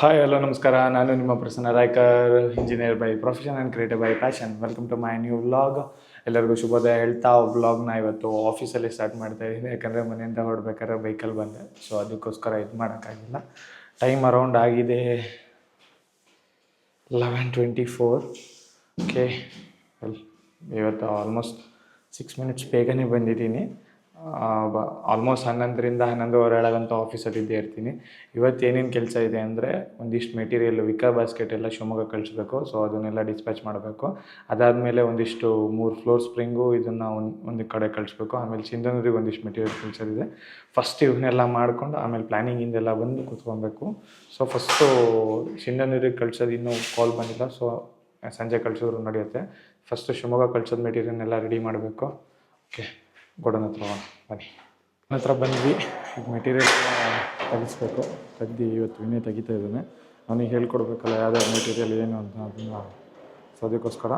Hi hello ನಮಸ್ಕಾರ. ನಾನು ನಿಮ್ಮ Prasanna Raikar, engineer by profession and creative by passion. Welcome to my new vlog. ಎಲ್ಲರಿಗೂ ಶುಭೋದಯ ಹೇಳ್ತಾ ವ್ಲಾಗ್ನ ಇವತ್ತು ಆಫೀಸಲ್ಲಿ ಸ್ಟಾರ್ಟ್ ಮಾಡ್ತಾ ಇದ್ದೀನಿ. ಯಾಕಂದರೆ ಮನೆಯಿಂದ ಹೊರಡ್ಬೇಕಾದ್ರೆ ಬೈಕಲ್ಲಿ ಬಂದೆ, ಸೊ ಅದಕ್ಕೋಸ್ಕರ ಇದು ಮಾಡೋಕ್ಕಾಗಿಲ್ಲ. ಟೈಮ್ ಅರೌಂಡ್ ಆಗಿದೆ 11:24. ಓಕೆ, ಇವತ್ತು ಆಲ್ಮೋಸ್ಟ್ 6 ಮಿನಿಟ್ಸ್ ಬೇಗನೆ ಬಂದಿದ್ದೀನಿ. ಆಲ್ಮೋಸ್ಟ್ 11ರಿಂದ 11:15 ಆಫೀಸಲ್ಲಿ ಇದ್ದೇ ಇರ್ತೀನಿ. ಇವತ್ತು ಏನೇನು ಕೆಲಸ ಇದೆ ಅಂದರೆ, ಒಂದಿಷ್ಟು ಮೆಟೀರಿಯಲ್ ವಿಕರ್ ಬಾಸ್ಕೆಟ್ ಎಲ್ಲ ಶಿವಮೊಗ್ಗ ಕಳಿಸ್ಬೇಕು. ಸೊ ಅದನ್ನೆಲ್ಲ ಡಿಸ್ಪ್ಯಾಚ್ ಮಾಡಬೇಕು. ಅದಾದಮೇಲೆ ಒಂದಿಷ್ಟು 3 ಫ್ಲೋರ್ ಸ್ಪ್ರಿಂಗು ಇದನ್ನು ಒಂದು ಕಡೆ ಕಳಿಸ್ಬೇಕು. ಆಮೇಲೆ ಸಿಂಧನೂರಿಗೆ ಒಂದಿಷ್ಟು ಮೆಟೀರಿಯಲ್ ಕಳಿಸೋದಿದೆ. ಫಸ್ಟ್ ಇವನ್ನೆಲ್ಲ ಮಾಡ್ಕೊಂಡು ಆಮೇಲೆ ಪ್ಲ್ಯಾನಿಂಗಿಂದೆಲ್ಲ ಬಂದು ಕೂತ್ಕೊಬೇಕು. ಸೊ ಫಸ್ಟು ಸಿಂಧನೂರಿಗೆ ಕಳ್ಸೋದು ಇನ್ನೂ ಕಾಲ್ ಬಂದಿಲ್ಲ, ಸೊ ಸಂಜೆ ಕಳಿಸಿದ್ರು ನಡೆಯುತ್ತೆ. ಫಸ್ಟು ಶಿವಮೊಗ್ಗ ಕಳ್ಸೋದು ಮೆಟೀರಿಯಲ್ನೆಲ್ಲ ರೆಡಿ ಮಾಡಬೇಕು. ಓಕೆ, ಗೋಡನ್ ಹತ್ರ ಬನ್ನಿ. ನನ್ನ ಹತ್ರ ಬಂದ್ವಿ. ಈಗ ಮೆಟೀರಿಯಲ್ ತೆಗಿಸ್ಬೇಕು. ತೆಗ್ದು ಇವತ್ತು ವಿನಯ ತೆಗಿತಾ ಇದ್ದಾನೆ. ಅವನಿಗೆ ಹೇಳ್ಕೊಡ್ಬೇಕಲ್ಲ ಯಾವ್ಯಾವ ಮೆಟೀರಿಯಲ್ ಏನು ಅಂತ, ಅದನ್ನು. ಸೊ ಅದಕ್ಕೋಸ್ಕರ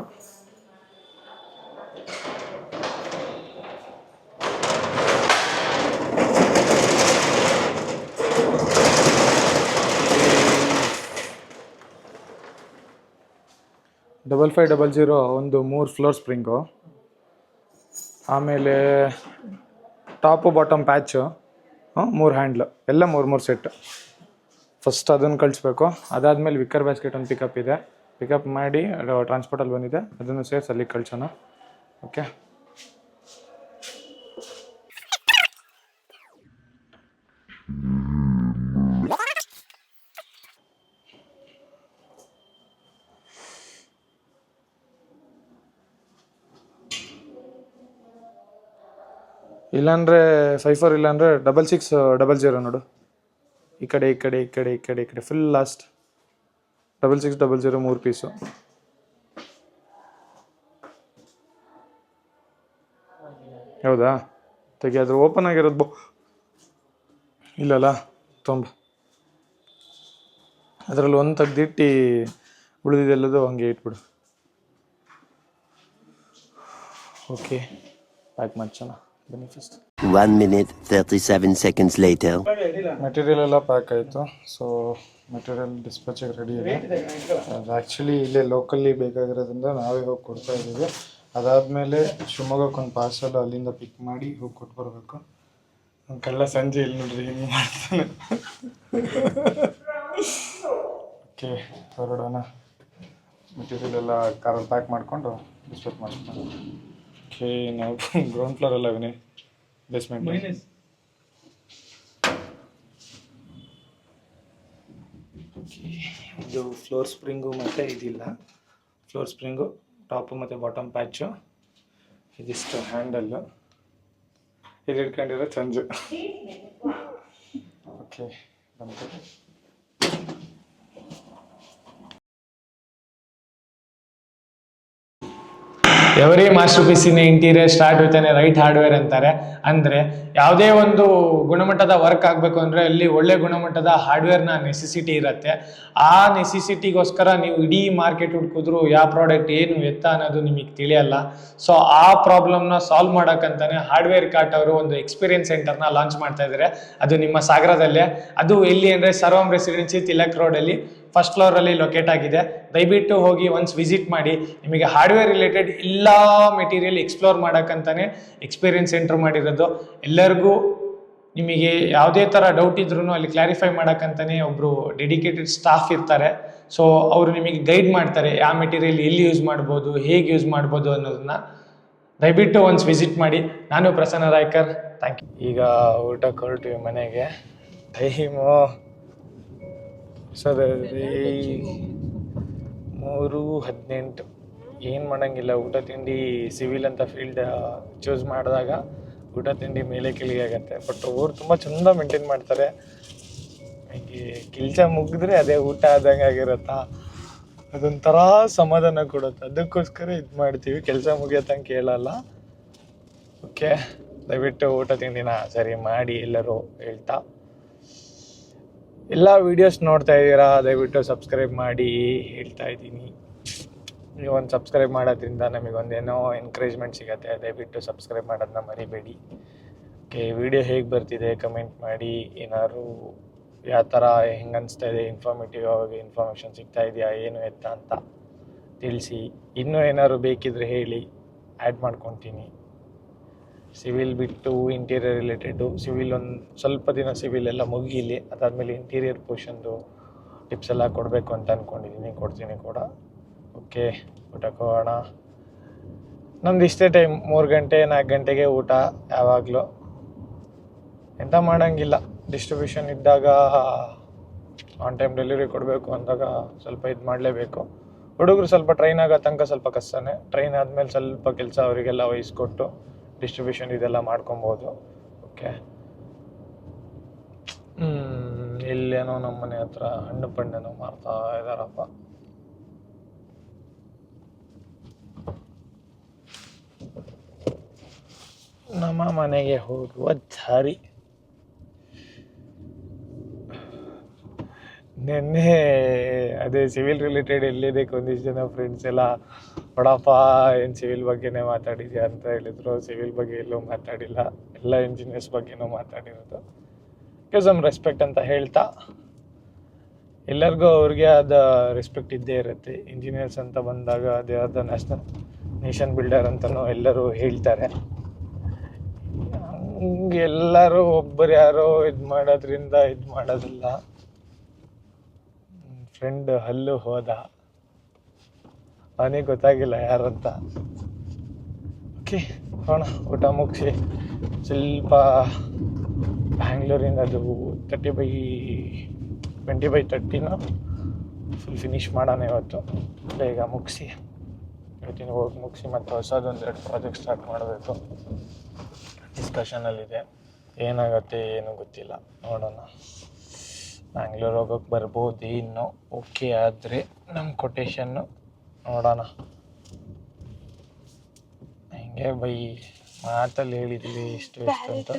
$5500 ಒಂದು 3 ಫ್ಲೋರ್ ಸ್ಪ್ರಿಂಗು, ಆಮೇಲೆ ಟಾಪು ಬಾಟಮ್ ಪ್ಯಾಚು, 3 ಹ್ಯಾಂಡ್ಲು, ಎಲ್ಲ 3 ಸೆಟ್. ಫಸ್ಟ್ ಅದನ್ನು ಕಳಿಸ್ಬೇಕು. ಅದಾದಮೇಲೆ ವಿಕ್ಕರ್ ಬ್ಯಾಸ್ಕೆಟ್ ಒಂದು ಪಿಕಪ್ ಇದೆ. ಪಿಕಪ್ ಮಾಡಿ ಟ್ರಾನ್ಸ್ಪೋರ್ಟಲ್ಲಿ ಬಂದಿದೆ, ಅದನ್ನು ಸೇರಿಸಿ ಅಲ್ಲಿಗೆ ಕಳ್ಸೋಣ. ಓಕೆ, ಇಲ್ಲಾಂದರೆ 54, ಇಲ್ಲಾಂದರೆ 6600 ನೋಡು. ಈ ಕಡೆ ಈ ಕಡೆ ಈ ಕಡೆ ಈ ಕಡೆ ಈ ಕಡೆ ಫುಲ್ ಲಾಸ್ಟ್ 6600 3 ಪೀಸು. ಹೌದಾ? ತೆಗಿ, ಅದ್ರ ಓಪನ್ ಆಗಿರೋದು ಇಲ್ಲಲ್ಲ, ತೊಂಬ. ಅದರಲ್ಲಿ ಒಂದು ತೆಗ್ದಿಟ್ಟು ಉಳಿದಿದ್ದೆಲ್ಲದು ಹಂಗೆ ಇಟ್ಬಿಡು. ಓಕೆ, ಪ್ಯಾಕ್ ಮಾಡ್ಸೋಣ ಬನ್ನಿ. First 1 minute 37 seconds later. Material ಎಲ್ಲ ಪ್ಯಾಕ್ ಆಯಿತು. ಸೊ ಮೆಟೀರಿಯಲ್ ಡಿಸ್ಪ್ಯಾಚಿಗೆ ರೆಡಿ ಇದೆ. ಅದು ಆ್ಯಕ್ಚುಲಿ ಇಲ್ಲೇ ಲೋಕಲ್ಲಿ ಬೇಕಾಗಿರೋದ್ರಿಂದ ನಾವೇ ಹೋಗಿ ಕೊಡ್ತಾ ಇದ್ದೀವಿ. ಅದಾದಮೇಲೆ ಶಿವಮೊಗ್ಗಕ್ಕೆ ಒಂದು ಪಾರ್ಸಲ್ ಅಲ್ಲಿಂದ ಪಿಕ್ ಮಾಡಿ ಹೋಗಿ ಕೊಟ್ಟು ಬರಬೇಕು. ನಮ್ಮ ಕಳ್ಳ ಸಂಜೆ ಇಲ್ಲಿ ನೋಡ್ರಿ ಹಿಂಗೆ ಮಾಡ್ತಾನೆ. ಓಕೆ, ಹೊರಡೋಣ. ಮೆಟೀರಿಯಲ್ ಎಲ್ಲ ಕಾರಲ್ಲಿ ಪ್ಯಾಕ್ ಮಾಡಿಕೊಂಡು ಡಿಸ್ಪ್ಯಾಚ್ ಮಾಡ್ತೀನಿ. ಓಕೆ, ನಾವು ಗ್ರೌಂಡ್ ಫ್ಲೋರ್ ಎಲ್ಲ ವಿನಯ್, ಬೇಸ್ಮೆಂಟ್. ಇದು ಫ್ಲೋರ್ ಸ್ಪ್ರಿಂಗು ಮತ್ತು ಇದಿಲ್ಲ. ಫ್ಲೋರ್ ಸ್ಪ್ರಿಂಗು, ಟಾಪು ಮತ್ತು ಬಾಟಮ್ ಪ್ಯಾಚು, ಇದಿಷ್ಟು ಹ್ಯಾಂಡಲ್ಲು, ಇದು ಹಿಡ್ಕೊಂಡಿರೋ ಚಂಜು. ಓಕೆ, ಬಂತು. ಎವರಿ ಮಾಸ್ಟರ್ ಪೀಸಿನ interior start with an right hardware ಅಂತಾರೆ. ಅಂದರೆ ಯಾವುದೇ ಒಂದು ಗುಣಮಟ್ಟದ ವರ್ಕ್ ಆಗಬೇಕು ಅಂದರೆ ಅಲ್ಲಿ ಒಳ್ಳೆ ಗುಣಮಟ್ಟದ ಹಾರ್ಡ್ವೇರ್ನ ನೆಸೆಸಿಟಿ ಇರುತ್ತೆ. ಆ ನೆಸೆಸಿಟಿಗೋಸ್ಕರ ನೀವು ಇಡೀ ಮಾರ್ಕೆಟ್ ಹುಡ್ಕಿದ್ರು ಯಾವ ಪ್ರಾಡಕ್ಟ್ ಏನು ಎತ್ತ ಅನ್ನೋದು ನಿಮಗೆ ತಿಳಿಯಲ್ಲ. ಸೊ ಆ ಪ್ರಾಬ್ಲಮ್ನ ಸಾಲ್ವ್ ಮಾಡೋಕ್ಕಂತಾನೆ ಹಾರ್ಡ್ವೇರ್ ಕಾರ್ಟ್ ಅವರು ಒಂದು ಎಕ್ಸ್ಪೀರಿಯನ್ಸ್ ಸೆಂಟರ್ನ ಲಾಂಚ್ ಮಾಡ್ತಾ ಇದ್ದಾರೆ. ಅದು ನಿಮ್ಮ ಸಾಗರದಲ್ಲೇ. ಅದು ಎಲ್ಲಿ ಅಂದರೆ ಸರ್ವಂ ರೆಸಿಡೆನ್ಸಿ, ತಿಲಕ್ ರೋಡಲ್ಲಿ ಫಸ್ಟ್ ಫ್ಲೋರಲ್ಲಿ ಲೊಕೇಟ್ ಆಗಿದೆ. ದಯವಿಟ್ಟು ಹೋಗಿ ಒನ್ಸ್ ವಿಸಿಟ್ ಮಾಡಿ. ನಿಮಗೆ ಹಾರ್ಡ್ವೇರ್ ರಿಲೇಟೆಡ್ ಎಲ್ಲ ಮೆಟೀರಿಯಲ್ ಎಕ್ಸ್ಪ್ಲೋರ್ ಮಾಡೋಕ್ಕಂತಾನೆ ಎಕ್ಸ್ಪೀರಿಯನ್ಸ್ ಸೆಂಟರ್ ಮಾಡಿರೋದು. ಎಲ್ಲರಿಗೂ ನಿಮಗೆ ಯಾವುದೇ ಥರ ಡೌಟ್ ಇದ್ರೂ ಅಲ್ಲಿ ಕ್ಲಾರಿಫೈ ಮಾಡೋಕ್ಕಂತಾನೆ ಒಬ್ಬರು ಡೆಡಿಕೇಟೆಡ್ ಸ್ಟಾಫ್ ಇರ್ತಾರೆ. ಸೊ ಅವರು ನಿಮಗೆ ಗೈಡ್ ಮಾಡ್ತಾರೆ, ಯಾವ ಮೆಟೀರಿಯಲ್ ಎಲ್ಲಿ ಯೂಸ್ ಮಾಡ್ಬೋದು, ಹೇಗೆ ಯೂಸ್ ಮಾಡ್ಬೋದು ಅನ್ನೋದನ್ನ. ದಯವಿಟ್ಟು ಒನ್ಸ್ ವಿಸಿಟ್ ಮಾಡಿ. ನಾನು ಪ್ರಸನ್ನ ರಾಯ್ಕರ್, ಥ್ಯಾಂಕ್ ಯು. ಈಗ ಊಟಕ್ಕೆ ಹೊರಟಿವಿ ಮನೆಗೆ. ಟೈಮು 3:18. ಏನು ಮಾಡೋಂಗಿಲ್ಲ, ಊಟ ತಿಂಡಿ ಸಿವಿಲ್ ಅಂತ ಫೀಲ್ಡ್ ಚೂಸ್ ಮಾಡಿದಾಗ ಊಟ ತಿಂಡಿ ಮೇಲೆ ಕೆಳಗೆ ಆಗುತ್ತೆ. ಬಟ್ ಅವ್ರು ತುಂಬ ಚೆಂದ ಮೇಂಟೈನ್ ಮಾಡ್ತಾರೆ. ಹೀಗೆ ಕೆಲಸ ಮುಗಿದ್ರೆ ಅದೇ ಊಟ ಆದಂಗೆ ಆಗಿರುತ್ತಾ, ಅದೊಂಥರ ಸಮಾಧಾನ ಕೊಡುತ್ತೆ. ಅದಕ್ಕೋಸ್ಕರ ಇದು ಮಾಡ್ತೀವಿ, ಕೆಲಸ ಮುಗಿಯೋತಂಗೆ ಕೇಳಲ್ಲ. ಓಕೆ, ದಯವಿಟ್ಟು ಊಟ ತಿಂಡಿನ ಸರಿ ಮಾಡಿ ಎಲ್ಲರೂ ಹೇಳ್ತಾ. ಎಲ್ಲ ವೀಡಿಯೋಸ್ ನೋಡ್ತಾ ಇದ್ದೀರಾ, ದಯವಿಟ್ಟು ಸಬ್ಸ್ಕ್ರೈಬ್ ಮಾಡಿ ಹೇಳ್ತಾ ಇದ್ದೀನಿ. ನೀವು ಒಂದು ಸಬ್ಸ್ಕ್ರೈಬ್ ಮಾಡೋದ್ರಿಂದ ನಮಗೊಂದೇನೋ ಎನ್ಕರೇಜ್ಮೆಂಟ್ ಸಿಗುತ್ತೆ. ದಯವಿಟ್ಟು ಸಬ್ಸ್ಕ್ರೈಬ್ ಮಾಡೋದನ್ನ ಮರಿಬೇಡಿ. ಓಕೆ, ವಿಡಿಯೋ ಹೇಗೆ ಬರ್ತಿದೆ ಕಮೆಂಟ್ ಮಾಡಿ. ಏನಾದ್ರು ಯಾವ ಥರ ಹೆಂಗೆ ಅನಿಸ್ತಾ ಇದೆ, ಇನ್ಫಾರ್ಮೇಟಿವ್ ಆಗಿ ಇನ್ಫಾರ್ಮೇಷನ್ ಸಿಗ್ತಾ ಇದೆಯಾ ಏನು ಎತ್ತ ಅಂತ ತಿಳಿಸಿ. ಇನ್ನೂ ಏನಾದ್ರು ಬೇಕಿದ್ರೆ ಹೇಳಿ, ಆ್ಯಡ್ ಮಾಡ್ಕೊತೀನಿ. ಸಿವಿಲ್ ಬಿಟ್ಟು ಇಂಟೀರಿಯರ್ ರಿಲೇಟೆಡು, ಸಿವಿಲ್ ಒಂದು ಸ್ವಲ್ಪ ದಿನ ಸಿವಿಲ್ ಎಲ್ಲ ಮುಗೀಲಿ, ಅದಾದಮೇಲೆ ಇಂಟೀರಿಯರ್ ಪೋರ್ಷನ್ದು ಟಿಪ್ಸ್ ಎಲ್ಲ ಕೊಡಬೇಕು ಅಂತ ಅಂದ್ಕೊಂಡಿದ್ದೀನಿ, ಕೊಡ್ತೀನಿ ಕೂಡ. ಓಕೆ, ಊಟಕ್ಕೆ ಹೋಗೋಣ. ನಮ್ದು ಇಷ್ಟೇ ಟೈಮ್, 3 ಗಂಟೆ 4 ಗಂಟೆಗೆ ಊಟ ಯಾವಾಗಲೂ. ಎಂತ ಮಾಡೋಂಗಿಲ್ಲ, ಡಿಸ್ಟ್ರಿಬ್ಯೂಷನ್ ಇದ್ದಾಗ ಆನ್ ಟೈಮ್ ಡೆಲಿವರಿ ಕೊಡಬೇಕು ಅಂದಾಗ ಸ್ವಲ್ಪ ಇದು ಮಾಡಲೇಬೇಕು. ಹುಡುಗರು ಸ್ವಲ್ಪ ಟ್ರೈನ್ ಆಗೋ ತನಕ ಸ್ವಲ್ಪ ಕಷ್ಟನೇ. ಟ್ರೈನ್ ಆದಮೇಲೆ ಸ್ವಲ್ಪ ಕೆಲಸ ಅವರಿಗೆಲ್ಲ ವಹಿಸ್ಕೊಟ್ಟು ಡಿಸ್ಟ್ರಿಬ್ಯೂಷನ್ ಇದೆಲ್ಲ ಮಾಡ್ಕೊಬೋದು. ಓಕೆ, ಇಲ್ಲೇನೋ ನಮ್ಮ ಮನೆ ಹತ್ರ ಹಣ್ಣು ಪಣ್ಣೇನೋ ಮಾರ್ತಾ ಇದ್ದಾರಪ್ಪ. ನಮ್ಮ ಮನೆಗೆ ಹೋಗುವ ದಾರಿ. ನಿನ್ನೆ ಅದೇ ಸಿವಿಲ್ ರಿಲೇಟೆಡ್ ಎಲ್ಲಿದ್ದಕ್ಕೆ ಒಂದಿಷ್ಟು ಜನ ಫ್ರೆಂಡ್ಸ್ ಎಲ್ಲ ಬಡಪ್ಪ ಏನು ಸಿವಿಲ್ ಬಗ್ಗೆನೇ ಮಾತಾಡಿದ್ಯಾ ಅಂತ ಹೇಳಿದ್ರು. ಸಿವಿಲ್ ಬಗ್ಗೆ ಎಲ್ಲೂ ಮಾತಾಡಿಲ್ಲ, ಎಲ್ಲ ಇಂಜಿನಿಯರ್ಸ್ ಬಗ್ಗೆನೂ ಮಾತಾಡಿರೋದು. ಸಮ್ ರೆಸ್ಪೆಕ್ಟ್ ಅಂತ ಹೇಳ್ತಾ, ಎಲ್ಲರಿಗೂ ಅವ್ರಿಗೆ ಆದ ರೆಸ್ಪೆಕ್ಟ್ ಇದ್ದೇ ಇರುತ್ತೆ. ಇಂಜಿನಿಯರ್ಸ್ ಅಂತ ಬಂದಾಗ ಅದೇ ಆದ ನೇಷನ್ ಬಿಲ್ಡರ್ ಅಂತಲೂ ಎಲ್ಲರೂ ಹೇಳ್ತಾರೆ. ಎಲ್ಲರೂ ಒಬ್ಬರು ಯಾರೋ ಇದು ಮಾಡೋದ್ರಿಂದ ಇದು ಮಾಡೋದಿಲ್ಲ. ಫ್ರೆಂಡ್ ಹಲ್ಲು ಹೋದ, ಅವನಿಗೆ ಗೊತ್ತಾಗಿಲ್ಲ ಯಾರಂತ. ಓಕೆ, ಹೋಣ. ಊಟ ಮುಗಿಸಿ ಸ್ವಲ್ಪ ಬ್ಯಾಂಗ್ಳೂರಿಂದ ಅದು 20/30 ಫುಲ್ ಫಿನಿಷ್ ಮಾಡೋಣ ಇವತ್ತು. ಬೇಗ ಮುಗಿಸಿ ಇವತ್ತಿನ ಹೋಗಿ ಮುಗಿಸಿ ಮತ್ತು ಹೊಸದೊಂದೆರಡು ಪ್ರಾಜೆಕ್ಟ್ ಸ್ಟಾರ್ಟ್ ಮಾಡಬೇಕು. ಡಿಸ್ಕಷನಲ್ಲಿದೆ, ಏನಾಗುತ್ತೆ ಏನು ಗೊತ್ತಿಲ್ಲ, ನೋಡೋಣ. ಬ್ಯಾಂಗ್ಳೂರ್ ಹೋಗೋಕ್ಕೆ ಬರ್ಬೋದು ಇನ್ನು. ಓಕೆ ಆದರೆ ನಮ್ಮ ಕೊಟೇಶನ್ನು ನೋಡೋಣ. ಹಿಂಗೆ ಬೈ ಮಾತಲ್ಲಿ ಹೇಳಿದ್ದೀವಿ ಎಷ್ಟು ಅಂತ.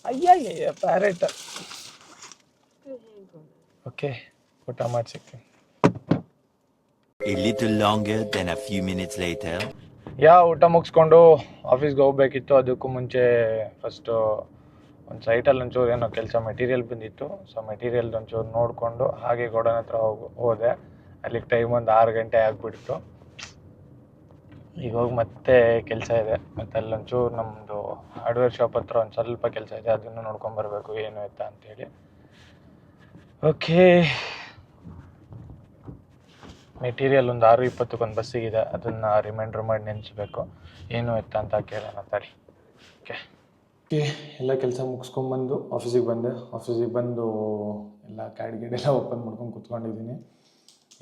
ಅಯ್ಯ ಪ್ಯಾರೆಟ್. ಓಕೆ, ಊಟ ಮಾಡಿ ಸಿಗ್ತೀನಿ. A little longer than a few minutes later. ಊಟ ಮುಗಿಸ್ಕೊಂಡು ಆಫೀಸ್ಗೆ ಹೋಗ್ಬೇಕಿತ್ತು. ಅದಕ್ಕೂ ಮುಂಚೆ ಫಸ್ಟು ಒಂದು ಸೈಟಲ್ಲಿ ಒಂಚೂರು ಏನೋ ಕೆಲಸ ಮೆಟೀರಿಯಲ್ ಬಂದಿತ್ತು. ಸೊ ಮೆಟೀರಿಯಲ್ದು ಒಂಚೂರು ನೋಡಿಕೊಂಡು ಹಾಗೆ ಗೋಡನ್ ಹತ್ರ ಹೋದೆ. ಅಲ್ಲಿಗೆ ಟೈಮ್ ಒಂದು 6 ಗಂಟೆ ಆಗಿಬಿಡ್ತು. ಈಗ ಹೋಗಿ ಮತ್ತೆ ಕೆಲಸ ಇದೆ. ಮತ್ತು ಅಲ್ಲೊಂಚೂರು ನಮ್ಮದು ಹಾರ್ಡ್ವೇರ್ ಶಾಪ್ ಹತ್ರ ಒಂದು ಸ್ವಲ್ಪ ಕೆಲಸ ಇದೆ, ಅದನ್ನು ನೋಡ್ಕೊಂಬರ್ಬೇಕು ಏನು ಎತ್ತ ಅಂತೇಳಿ. ಓಕೆ, ಮೆಟೀರಿಯಲ್ ಒಂದು 6:20 ಒಂದು ಬಸ್ಸಿಗಿದೆ, ಅದನ್ನು ರಿಮೈಂಡರ್ ಮಾಡಿ ನೆನೆಸ್ಬೇಕು ಏನು ಎತ್ತ ಅಂತ ಕೇಳೋಣ ತಡಿ. ಓಕೆ, ಎಲ್ಲ ಕೆಲಸ ಮುಗಿಸ್ಕೊಂಬಂದು ಆಫೀಸಿಗೆ ಬಂದೆ. ಆಫೀಸಿಗೆ ಬಂದು ಎಲ್ಲ ಕ್ಯಾಡ್ಗೆಡೆಲ್ಲ ಓಪನ್ ಮಾಡ್ಕೊಂಡು ಕೂತ್ಕೊಂಡಿದ್ದೀನಿ.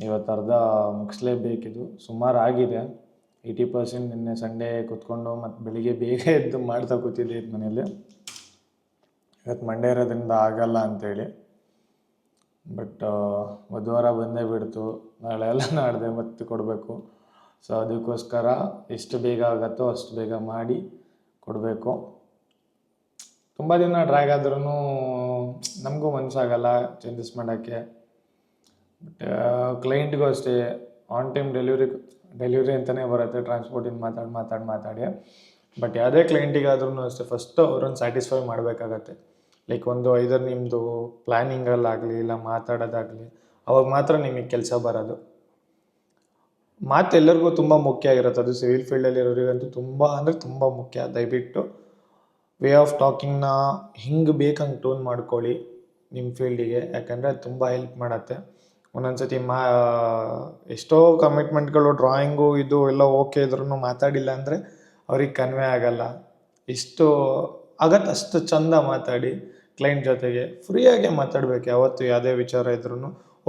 ಇವತ್ತು ಅರ್ಧ ಮುಗಿಸ್ಲೇಬೇಕಿದು. ಸುಮಾರು ಆಗಿದೆ, 80%. ನಿನ್ನೆ ಸಂಡೇ ಕೂತ್ಕೊಂಡು ಮತ್ತು ಬೆಳಿಗ್ಗೆ ಬೇಗ ಎದ್ದು ಮಾಡ್ತಾ ಕೂತಿದ್ದೆ ಇದು ಮನೇಲಿ. ಇವತ್ತು ಮಂಡೇ ಇರೋದ್ರಿಂದ ಆಗಲ್ಲ ಅಂಥೇಳಿ. ಬಟ್ ಬುಧವಾರ ಬಂದೇ ಬಿಡ್ತು, ನಾಳೆ ಎಲ್ಲ ನಾಡಿದೆ ಮತ್ತೆ ಕೊಡಬೇಕು. ಸೊ ಅದಕ್ಕೋಸ್ಕರ ಎಷ್ಟು ಬೇಗ ಆಗುತ್ತೋ ಅಷ್ಟು ಬೇಗ ಮಾಡಿ ಕೊಡಬೇಕು. ತುಂಬ ದಿನ ಡ್ರ್ಯಾಗ್ ಆದ್ರೂ ನಮಗೂ ಮನಸ್ಸಾಗಲ್ಲ ಚೇಂಜಸ್ ಮಾಡೋಕ್ಕೆ. ಬಟ್ ಕ್ಲೈಂಟ್ಗೂ ಅಷ್ಟೇ ಆನ್ ಟೈಮ್ ಡೆಲಿವರಿ ಅಂತಲೇ ಬರುತ್ತೆ, ಟ್ರಾನ್ಸ್ಪೋರ್ಟಿಂದ ಮಾತಾಡಿ. ಬಟ್ ಯಾವುದೇ ಕ್ಲೈಂಟಿಗಾದ್ರೂ ಅಷ್ಟೇ ಫಸ್ಟು ಅವ್ರನ್ನ ಸ್ಯಾಟಿಸ್ಫೈ ಮಾಡಬೇಕಾಗತ್ತೆ. ಲೈಕ್ ಒಂದು ಐದರ್ ನಿಮ್ಮದು ಪ್ಲ್ಯಾನಿಂಗಲ್ಲಾಗಲಿ ಇಲ್ಲ ಮಾತಾಡೋದಾಗಲಿ, ಅವಾಗ ಮಾತ್ರ ನಿಮಗೆ ಕೆಲಸ ಬರೋದು. ಮಾತು ಎಲ್ಲರಿಗೂ ತುಂಬ ಮುಖ್ಯ ಆಗಿರುತ್ತೆ, ಅದು ಸಿವಿಲ್ ಫೀಲ್ಡಲ್ಲಿರೋರಿಗಂತೂ ತುಂಬ ಅಂದರೆ ತುಂಬ ಮುಖ್ಯ. ದಯವಿಟ್ಟು ವೇ ಆಫ್ ಟಾಕಿಂಗ್ನ ಹಿಂಗೆ ಬೇಕಂಗೆ ಟೋನ್ ಮಾಡ್ಕೊಳ್ಳಿ ನಿಮ್ಮ ಫೀಲ್ಡಿಗೆ, ಯಾಕಂದರೆ ಅದು ತುಂಬ ಹೆಲ್ಪ್ ಮಾಡುತ್ತೆ. ಒಂದೊಂದು ಸತಿ ಎಷ್ಟೋ ಕಮಿಟ್ಮೆಂಟ್ಗಳು ಡ್ರಾಯಿಂಗು ಇದು ಎಲ್ಲ ಓಕೆ ಇದ್ರೂ ಮಾತಾಡಿಲ್ಲ ಅಂದರೆ ಅವ್ರಿಗೆ ಕನ್ವೆ ಆಗಲ್ಲ. ಎಷ್ಟು ಆಗತ್ತೆ ಅಷ್ಟು ಚಂದ ಮಾತಾಡಿ ಕ್ಲೈಂಟ್ ಜೊತೆಗೆ. ಫ್ರೀಯಾಗೆ ಮಾತಾಡಬೇಕು, ಯಾವತ್ತು ಯಾವುದೇ ವಿಚಾರ ಇದ್ರೂ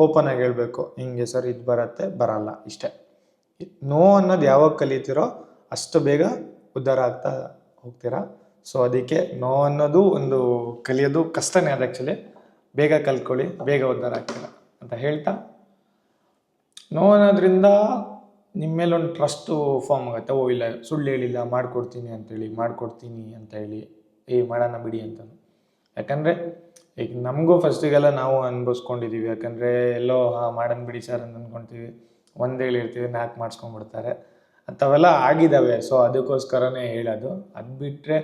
ಓಪನಾಗಿ ಹೇಳಬೇಕು, ಹಿಂಗೆ ಸರ್ ಇದು ಬರುತ್ತೆ ಬರಲ್ಲ ಇಷ್ಟೇ. ನೋ ಅನ್ನೋದು ಯಾವಾಗ ಕಲಿತೀರೋ ಅಷ್ಟು ಬೇಗ ಉದ್ಧಾರ ಆಗ್ತಾ ಹೋಗ್ತೀರಾ. ಸೊ ಅದಕ್ಕೆ ನೋ ಅನ್ನೋದು ಒಂದು ಕಲಿಯೋದು ಕಷ್ಟನೇ, ಅದು ಆ್ಯಕ್ಚುಲಿ. ಬೇಗ ಕಲ್ತ್ಕೊಳ್ಳಿ, ಬೇಗ ಉದ್ಧಾರ ಆಗ್ತೀರಾ ಅಂತ ಹೇಳ್ತಾ, ನೋ ಅನ್ನೋದ್ರಿಂದ ನಿಮ್ಮ ಮೇಲೆ ಒಂದು ಟ್ರಸ್ಟು ಫಾರ್ಮ್ ಆಗುತ್ತೆ. ಓ ಇಲ್ಲ ಸುಳ್ಳು ಹೇಳಿಲ್ಲ, ಮಾಡ್ಕೊಡ್ತೀನಿ ಅಂತ ಹೇಳಿ ಮಾಡೋಣ ಬಿಡಿ ಅಂತ. ಯಾಕಂದರೆ ಈಗ ನಮಗೂ ಫಸ್ಟಿಗೆಲ್ಲ ನಾವು ಅನುಭವಿಸ್ಕೊಂಡಿದ್ದೀವಿ. ಯಾಕಂದರೆ ಎಲ್ಲೋ ಮಾಡೋಣ ಬಿಡಿ ಸರ್ ಅಂತ ಅಂದ್ಕೊಳ್ತೀವಿ, ಒಂದು ಹೇಳಿರ್ತೀವಿ 4 ಮಾಡಿಸ್ಕೊಂಡ್ಬಿಡ್ತಾರೆ, ಅಂಥವೆಲ್ಲ ಆಗಿದ್ದಾವೆ. ಸೊ ಅದಕ್ಕೋಸ್ಕರನೇ ಹೇಳೋದು. ಅದು ಬಿಟ್ಟರೆ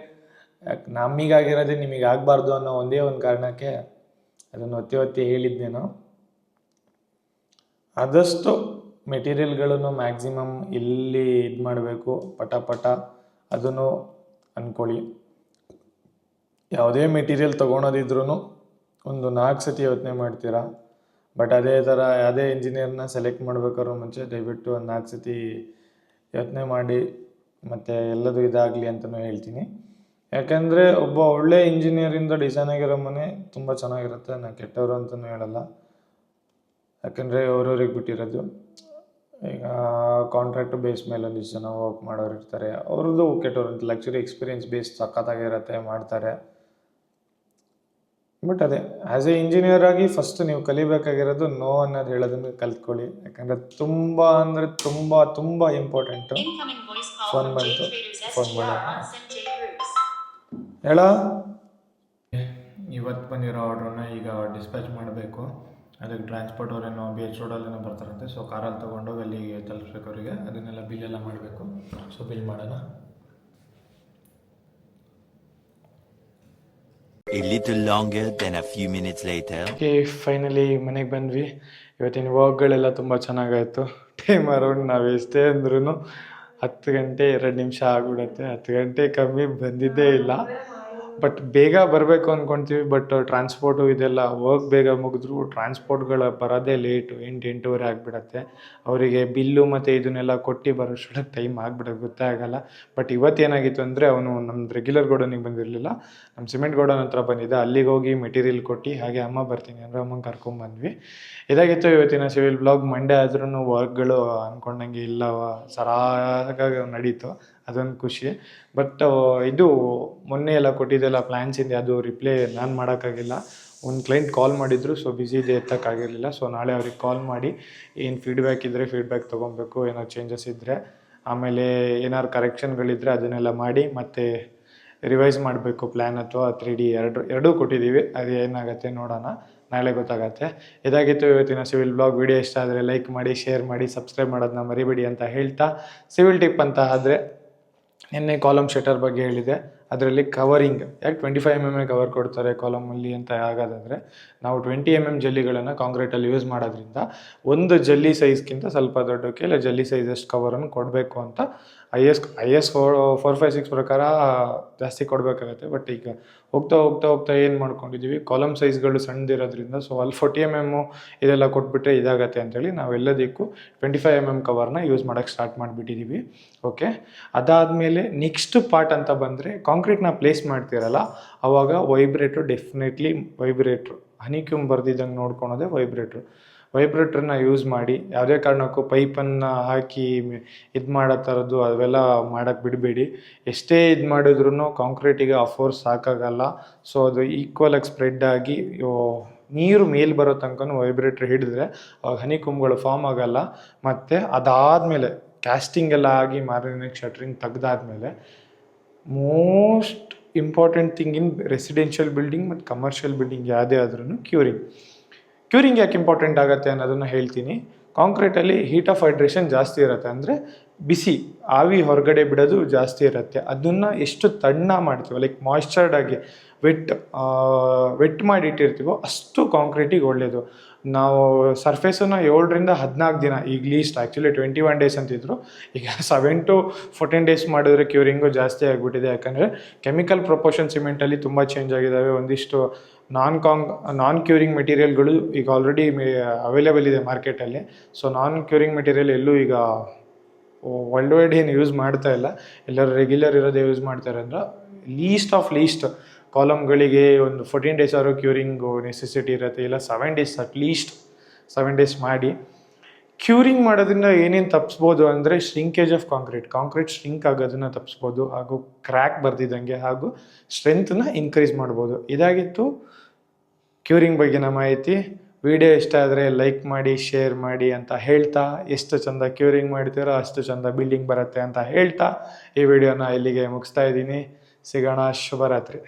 ನಮಗಾಗಿರೋದೇ ನಿಮಗೆ ಆಗಬಾರ್ದು ಅನ್ನೋ ಒಂದೇ ಒಂದು ಕಾರಣಕ್ಕೆ ಅದನ್ನು ಒತ್ತಿ ಒತ್ತಿ ಹೇಳಿದ್ದೇನೋ. ಆದಷ್ಟು ಮೆಟೀರಿಯಲ್ಗಳನ್ನು ಮ್ಯಾಕ್ಸಿಮಮ್ ಇಲ್ಲಿ ಇದು ಮಾಡಬೇಕು, ಪಟ ಅದನ್ನು ಅಂದ್ಕೊಳ್ಳಿ. ಯಾವುದೇ ಮೆಟೀರಿಯಲ್ ತೊಗೊಳೋದಿದ್ರೂ ಒಂದು 4 ಸತಿ ಯೋಚನೆ ಮಾಡ್ತೀರಾ. ಬಟ್ ಅದೇ ಥರ ಯಾವುದೇ ಇಂಜಿನಿಯರ್ನ ಸೆಲೆಕ್ಟ್ ಮಾಡ್ಬೇಕಾದ್ರೂ ಮುಂಚೆ ದಯವಿಟ್ಟು ಒಂದು 4 ಸತಿ ಯೋಚನೆ ಮಾಡಿ ಮತ್ತು ಎಲ್ಲದೂ ಇದಾಗಲಿ ಅಂತಲೂ ಹೇಳ್ತೀನಿ. ಯಾಕಂದರೆ ಒಬ್ಬ ಒಳ್ಳೆ ಇಂಜಿನಿಯರಿಂದ ಡಿಸೈನ್ ಆಗಿರೋ ಮನೆ ತುಂಬ ಚೆನ್ನಾಗಿರುತ್ತೆ. ನಾನು ಕೆಟ್ಟವರು ಅಂತಲೂ ಹೇಳಲ್ಲ, ಯಾಕಂದರೆ ಅವ್ರವ್ರಿಗೆ ಬಿಟ್ಟಿರೋದು. ಈಗ ಕಾಂಟ್ರಾಕ್ಟ್ ಬೇಸ್ ಮೇಲೆ ಒಂದಿಷ್ಟು ಜನ ವರ್ಕ್ ಮಾಡೋರು ಇರ್ತಾರೆ, ಅವ್ರದ್ದು ಕೆಟ್ಟವ್ರು ಅಂತ ಲಕ್ಸುರಿ ಎಕ್ಸ್ಪೀರಿಯೆನ್ಸ್ ಬೇಸ್ ಸಖತ್ತಾಗಿರುತ್ತೆ, ಮಾಡ್ತಾರೆ. ಬಟ್ ಅದೇ ಆ್ಯಸ್ ಎ ಇಂಜಿನಿಯರ್ ಆಗಿ ಫಸ್ಟ್ ನೀವು ಕಲಿಬೇಕಾಗಿರೋದು ನೋ ಅನ್ನೋದು ಹೇಳೋದನ್ನು ಕಲ್ತ್ಕೊಳ್ಳಿ. ಯಾಕಂದರೆ ತುಂಬ ಅಂದರೆ ತುಂಬ ಇಂಪಾರ್ಟೆಂಟು. ಫೋನ್ ಬಂತು, ಫೋನ್ ಮಾಡೋಣ. ಹೇಳ, ಇವತ್ತು ಬಂದಿರೋ ಆರ್ಡ್ರನ್ನ ಈಗ ಡಿಸ್ಪ್ಯಾಚ್ ಮಾಡಬೇಕು. ಅದಕ್ಕೆ ಟ್ರಾನ್ಸ್ಪೋರ್ಟ್ ಅವರೇನೋ BH ರೋಡಲ್ಲೇನೋ ಬರ್ತಾರಂತೆ. ಸೊ ಕಾರಲ್ಲಿ ತೊಗೊಂಡೋಗಿ ಅಲ್ಲಿಗೆ ತಲುಪಿಸ್ಬೇಕು ಅವರಿಗೆ. ಅದನ್ನೆಲ್ಲ ಬಿಲ್ಲೆಲ್ಲ ಮಾಡಬೇಕು. ಸೊ ಬಿಲ್ ಮಾಡೋಣ. A little longer than a few minutes later. Okay, finally ಮನೆಗೆ ಬಂದ್ವಿ. ಇವತ್ತಿನ ವರ್ಕ್ಗಳೆಲ್ಲ ತುಂಬ ಚೆನ್ನಾಗಾಯಿತು. ಟೈಮ್ ಅರೌಂಡ್ ನಾವು ಎಷ್ಟೇ ಅಂದ್ರೂ 10 ಗಂಟೆ 2 ನಿಮಿಷ ಆಗಿಬಿಡುತ್ತೆ. 10 ಗಂಟೆ ಕಮ್ಮಿ ಬಂದಿದ್ದೇ ಇಲ್ಲ. ಬಟ್ ಬೇಗ ಬರಬೇಕು ಅಂದ್ಕೊಳ್ತೀವಿ. ಬಟ್ ಟ್ರಾನ್ಸ್ಪೋರ್ಟು ಇದೆಲ್ಲ ವರ್ಕ್ ಬೇಗ ಮುಗಿದ್ರು ಟ್ರಾನ್ಸ್ಪೋರ್ಟ್ಗಳು ಬರೋದೇ ಲೇಟು, 8-8:30 ಆಗಿಬಿಡತ್ತೆ. ಅವರಿಗೆ ಬಿಲ್ಲು ಮತ್ತು ಇದನ್ನೆಲ್ಲ ಕೊಟ್ಟು ಬರೋಷ್ಟೊಳಗೆ ಟೈಮ್ ಆಗಿಬಿಡೋದು ಗೊತ್ತೇ ಆಗೋಲ್ಲ. ಬಟ್ ಇವತ್ತೇನಾಗಿತ್ತು ಅಂದರೆ ಅವನು ನಮ್ಮದು ರೆಗ್ಯುಲರ್ ಗೋಡನಿಗೆ ಬಂದಿರಲಿಲ್ಲ, ನಮ್ಮ ಸಿಮೆಂಟ್ ಗೋಡನ್ ಹತ್ರ ಬಂದಿದ್ದ. ಅಲ್ಲಿಗೆ ಹೋಗಿ ಮೆಟೀರಿಯಲ್ ಕೊಟ್ಟು ಹಾಗೆ ಅಮ್ಮ ಬರ್ತೀನಿ ಅಂದರೆ ಅಮ್ಮಂಗೆ ಕರ್ಕೊಂಬಂದ್ವಿ. ಇದಾಗಿತ್ತು ಇವತ್ತಿನ ಸಿವಿಲ್ ಬ್ಲಾಗ್. ಮಂಡೇ ಆದ್ರೂ ವರ್ಕ್ಗಳು ಅಂದ್ಕೊಂಡಂಗೆ ಇಲ್ಲವ, ಸರಾಗಾಗಿ ನಡೀತು, ಅದೊಂದು ಖುಷಿ. ಬಟ್ ಇದು ಮೊನ್ನೆ ಎಲ್ಲ ಕೊಟ್ಟಿದ್ದೆಲ್ಲ ಪ್ಲ್ಯಾನ್ಸಿಂದ ಅದು ರಿಪ್ಲೈ ನಾನು ಮಾಡೋಕ್ಕಾಗಿಲ್ಲ. ಒಂದು ಕ್ಲೈಂಟ್ ಕಾಲ್ ಮಾಡಿದ್ರು, ಸೊ ಬ್ಯುಸಿ ಇದೆ, ಎತ್ತಕ್ಕಾಗಿರಲಿಲ್ಲ. ಸೊ ನಾಳೆ ಅವ್ರಿಗೆ ಕಾಲ್ ಮಾಡಿ ಏನು ಫೀಡ್ಬ್ಯಾಕ್ ಇದ್ದರೆ ಫೀಡ್ಬ್ಯಾಕ್ ತೊಗೊಬೇಕು, ಏನೋ ಚೇಂಜಸ್ ಇದ್ದರೆ, ಆಮೇಲೆ ಏನಾದ್ರು ಕರೆಕ್ಷನ್ಗಳಿದ್ದರೆ ಅದನ್ನೆಲ್ಲ ಮಾಡಿ ಮತ್ತೆ ರಿವೈಸ್ ಮಾಡಬೇಕು ಪ್ಲ್ಯಾನ್ ಅಥವಾ 3D ಎರಡೂ ಕೊಟ್ಟಿದ್ದೀವಿ. ಅದು ಏನಾಗುತ್ತೆ ನೋಡೋಣ, ನಾಳೆ ಗೊತ್ತಾಗತ್ತೆ. ಇದಾಗಿತ್ತು ಇವತ್ತಿನ ಸಿವಿಲ್ ಬ್ಲಾಗ್. ವಿಡಿಯೋ ಇಷ್ಟ ಆದರೆ ಲೈಕ್ ಮಾಡಿ, ಶೇರ್ ಮಾಡಿ, ಸಬ್ಸ್ಕ್ರೈಬ್ ಮಾಡೋದನ್ನ ಮರಿಬೇಡಿ ಅಂತ ಹೇಳ್ತಾ, ಸಿವಿಲ್ ಟಿಪ್ ಅಂತ ಆದರೆ ನಿನ್ನೆ ಕಾಲಮ್ ಶಟರ್ ಬಗ್ಗೆ ಹೇಳಿದೆ. ಅದರಲ್ಲಿ ಕವರಿಂಗ್ ಯಾಕೆ 25 mm ಕವರ್ ಕೊಡ್ತಾರೆ ಕಾಲಮಲ್ಲಿ ಅಂತ ಆಗೋದಾದರೆ, ನಾವು 20 mm ಜಲ್ಲಿಗಳನ್ನು ಕಾಂಕ್ರೀಟಲ್ಲಿ ಯೂಸ್ ಮಾಡೋದ್ರಿಂದ ಒಂದು ಜಲ್ಲಿ ಸೈಜ್ಗಿಂತ ಸ್ವಲ್ಪ ದೊಡ್ಡಕ್ಕೆ ಇಲ್ಲ ಜಲ್ಲಿ ಸೈಜಷ್ಟು ಕವರನ್ನು ಕೊಡಬೇಕು ಅಂತ IS 456 ಪ್ರಕಾರ ಜಾಸ್ತಿ ಕೊಡಬೇಕಾಗತ್ತೆ. ಬಟ್ ಈಗ ಹೋಗ್ತಾ ಏನು ಮಾಡ್ಕೊಂಡಿದ್ದೀವಿ, ಕಾಲಮ್ ಸೈಜ್ಗಳು ಸಣ್ಣದಿರೋದ್ರಿಂದ ಸೊ ಅಲ್ಲಿ 40 mm ಇದೆಲ್ಲ ಕೊಟ್ಬಿಟ್ರೆ ಇದಾಗತ್ತೆ ಅಂತೇಳಿ ನಾವೆಲ್ಲದಕ್ಕೂ 25 mm ಕವರ್ನ ಯೂಸ್ ಮಾಡೋಕ್ಕೆ ಸ್ಟಾರ್ಟ್ ಮಾಡಿಬಿಟ್ಟಿದ್ದೀವಿ. ಓಕೆ, ಅದಾದಮೇಲೆ ನೆಕ್ಸ್ಟ್ ಪಾರ್ಟ್ ಅಂತ ಬಂದರೆ, ಕಾಂಕ್ರೀಟ್ನ ಪ್ಲೇಸ್ ಮಾಡ್ತೀರಲ್ಲ ಆವಾಗ ಡೆಫಿನೆಟ್ಲಿ ವೈಬ್ರೇಟ್ರು ಹನಿಕ್ಯೂಮ್ ಬರ್ದಿದ್ದಂಗೆ ನೋಡ್ಕೊಳೋದೆ ವೈಬ್ರೇಟ್ರನ್ನ ಯೂಸ್ ಮಾಡಿ. ಯಾವುದೇ ಕಾರಣಕ್ಕೂ ಪೈಪನ್ನು ಹಾಕಿ ಇದು ಮಾಡೋ ಥರದ್ದು ಅವೆಲ್ಲ ಮಾಡೋಕ್ಕೆ ಬಿಡಬೇಡಿ. ಎಷ್ಟೇ ಇದು ಮಾಡಿದ್ರೂ ಕಾಂಕ್ರೀಟಿಗೆ ಆ ಫೋರ್ಸ್ ಸಾಕಾಗಲ್ಲ. ಸೊ ಅದು ಈಕ್ವಲಾಗಿ ಸ್ಪ್ರೆಡ್ ಆಗಿ ನೀರು ಮೇಲೆ ಬರೋ ತನಕ ವೈಬ್ರೇಟ್ರ್ ಹಿಡಿದ್ರೆ ಅವಾಗ ಹನಿಕುಂಬ್ಗಳು ಫಾರ್ಮ್ ಆಗೋಲ್ಲ. ಮತ್ತು ಅದಾದಮೇಲೆ ಕ್ಯಾಸ್ಟಿಂಗ್ ಎಲ್ಲ ಆಗಿ ಮಾರ್ನಿಂಗ್ ಶಟ್ರಿಂಗ್ ತೆಗ್ದಾದ್ಮೇಲೆ most important thing in residential building ಮತ್ತು ಕಮರ್ಷಿಯಲ್ ಬಿಲ್ಡಿಂಗ್ ಯಾವುದೇ ಆದ್ರೂ ಕ್ಯೂರಿಂಗ್ ಯಾಕೆ ಇಂಪಾರ್ಟೆಂಟ್ ಆಗುತ್ತೆ ಅನ್ನೋದನ್ನು ಹೇಳ್ತೀನಿ. ಕಾಂಕ್ರೀಟಲ್ಲಿ ಹೀಟ್ ಆಫ್ ಹೈಡ್ರೇಷನ್ ಜಾಸ್ತಿ ಇರುತ್ತೆ, ಅಂದರೆ ಬಿಸಿ ಆವಿ ಹೊರಗಡೆ ಬಿಡೋದು ಜಾಸ್ತಿ ಇರುತ್ತೆ. ಅದನ್ನು ಎಷ್ಟು ತಣ್ಣ ಮಾಡ್ತೀವೋ, ಲೈಕ್ ಮಾಯ್ಶ್ಚರ್ಡ್ ಆಗಿ ವೆಟ್ ಮಾಡಿಟ್ಟಿರ್ತೀವೋ ಅಷ್ಟು ಕಾಂಕ್ರೀಟಿಗೆ ಒಳ್ಳೆಯದು. ನಾವು ಸರ್ಫೇಸನ್ನು 7ರಿಂದ 14 ದಿನ, ಈಗ ಲೀಸ್ಟ್ ಆ್ಯಕ್ಚುಲಿ 21 ಡೇಸ್ ಅಂತಿದ್ರು, ಈಗ 7 to 14 ಡೇಸ್ ಮಾಡಿದ್ರೆ ಕ್ಯೂರಿಂಗು ಜಾಸ್ತಿ ಆಗಿಬಿಟ್ಟಿದೆ. ಯಾಕಂದರೆ ಕೆಮಿಕಲ್ ಪ್ರೊಪೋರ್ಷನ್ ಸಿಮೆಂಟಲ್ಲಿ ತುಂಬ ಚೇಂಜ್ ಆಗಿದ್ದಾವೆ. ಒಂದಿಷ್ಟು ನಾನ್ ಕ್ಯೂರಿಂಗ್ ಮೆಟೀರಿಯಲ್ಗಳು ಈಗ ಆಲ್ರೆಡಿ ಅವೈಲೇಬಲ್ ಇದೆ ಮಾರ್ಕೆಟಲ್ಲಿ. ಸೊ ನಾನ್ ಕ್ಯೂರಿಂಗ್ ಮೆಟೀರಿಯಲ್ ಎಲ್ಲೂ ಈಗ ವರ್ಲ್ಡ್ ವೈಡ್ ಏನು ಯೂಸ್ ಮಾಡ್ತಾ ಇಲ್ಲ, ಎಲ್ಲರೂ ರೆಗ್ಯುಲರ್ ಇರೋದೇ ಯೂಸ್ ಮಾಡ್ತಾರೆ. ಅಂದ್ರೆ ಲೀಸ್ಟ್ ಕಾಲಮ್ಗಳಿಗೆ ಒಂದು 14 ಡೇಸ್ ಆದರೂ ಕ್ಯೂರಿಂಗು ನೆಸೆಸಿಟಿ ಇರುತ್ತೆ, ಇಲ್ಲ 7 ಡೇಸ್ ಅಟ್ಲೀಸ್ಟ್ 7 ಡೇಸ್ ಮಾಡಿ. ಕ್ಯೂರಿಂಗ್ ಮಾಡೋದ್ರಿಂದ ಏನೇನು ತಪ್ಪಿಸ್ಬೋದು ಅಂದರೆ, ಶ್ರಿಂಕೇಜ್ ಆಫ್ ಕಾಂಕ್ರೀಟ್ ಶ್ರಿಂಕ್ ಆಗೋದನ್ನು ತಪ್ಪಿಸ್ಬೋದು, ಹಾಗೂ ಕ್ರ್ಯಾಕ್ ಬರ್ದಿದ್ದಂಗೆ, ಹಾಗೂ ಸ್ಟ್ರೆಂತನ್ನ ಇನ್ಕ್ರೀಸ್ ಮಾಡ್ಬೋದು. ಇದಾಗಿತ್ತು ಕ್ಯೂರಿಂಗ್ ಬಗ್ಗೆನ ಮಾಹಿತಿ. ವಿಡಿಯೋ ಇಷ್ಟ ಆದರೆ ಲೈಕ್ ಮಾಡಿ, ಶೇರ್ ಮಾಡಿ ಅಂತ ಹೇಳ್ತಾ, ಎಷ್ಟು ಚಂದ ಕ್ಯೂರಿಂಗ್ ಮಾಡ್ತೀರೋ ಅಷ್ಟು ಚಂದ ಬಿಲ್ಡಿಂಗ್ ಬರುತ್ತೆ ಅಂತ ಹೇಳ್ತಾ ಈ ವಿಡಿಯೋನ ಇಲ್ಲಿಗೆ ಮುಗಿಸ್ತಾ ಇದ್ದೀನಿ. ಸಿಗೋಣ, ಶುಭರಾತ್ರಿ.